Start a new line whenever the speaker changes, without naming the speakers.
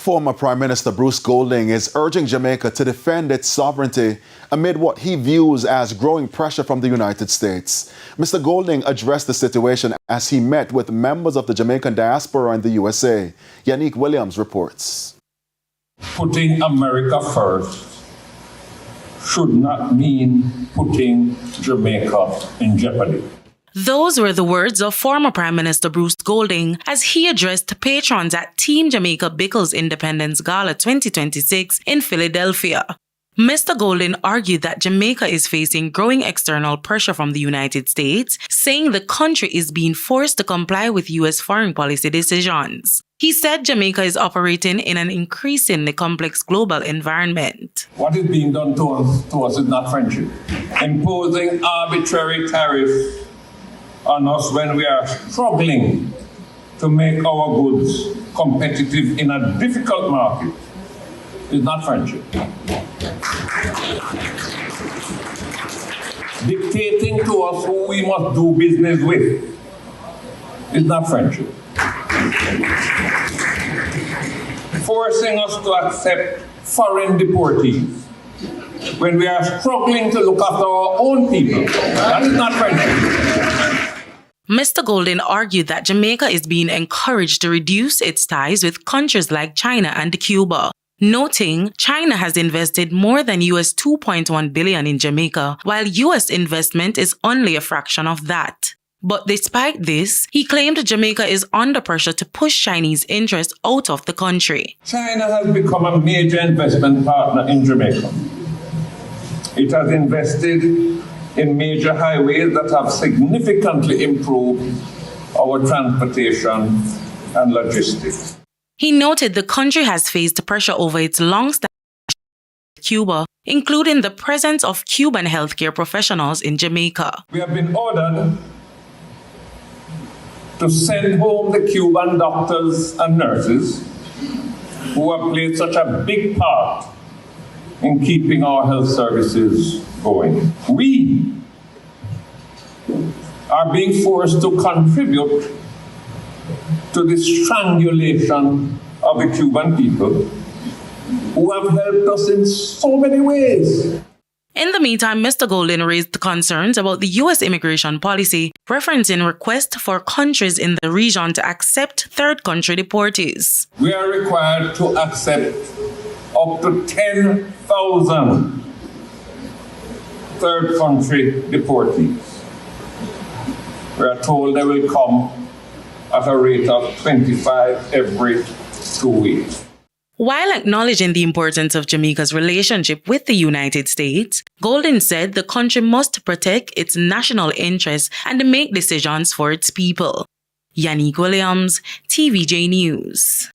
Former Prime Minister Bruce Golding is urging Jamaica to defend its sovereignty amid what he views as growing pressure from the United States. Mr. Golding addressed the situation as he met with members of the Jamaican diaspora in the USA. Yanique Williams reports.
Putting America first should not mean putting Jamaica in jeopardy.
Those were the words of former Prime Minister Bruce Golding as he addressed patrons at Team Jamaica Bickle's Independence Gala 2026 in Philadelphia. Mr. Golding argued that Jamaica is facing growing external pressure from the United States, saying the country is being forced to comply with U.S. foreign policy decisions. He said Jamaica is operating in an increasingly complex global environment.
What is being done to us is not friendship. Imposing arbitrary tariffs on us when we are struggling to make our goods competitive in a difficult market is not friendship. Dictating to us who we must do business with is not friendship. Forcing us to accept foreign deportees when we are struggling to look after our own people, that is not friendship.
Mr. Golding argued that Jamaica is being encouraged to reduce its ties with countries like China and Cuba, noting China has invested more than US $2.1 billion in Jamaica, while US investment is only a fraction of that. But despite this, he claimed Jamaica is under pressure to push Chinese interests out of the country.
China has become a major investment partner in Jamaica. It has invested in major highways that have significantly improved our transportation and logistics.
He noted the country has faced pressure over its long-standing relationship with Cuba, including the presence of Cuban healthcare professionals in Jamaica.
We have been ordered to send home the Cuban doctors and nurses who have played such a big part in keeping our health services going. We are being forced to contribute to the strangulation of the Cuban people who have helped us in so many ways.
In the meantime, Mr. Golding raised concerns about the U.S. immigration policy, referencing requests for countries in the region to accept third country deportees.
We are required to accept up to 10,000 third country deportees. We are told they will come at a rate of 25 every 2 weeks.
While acknowledging the importance of Jamaica's relationship with the United States, Golding said the country must protect its national interests and make decisions for its people. Yanique Williams, TVJ News.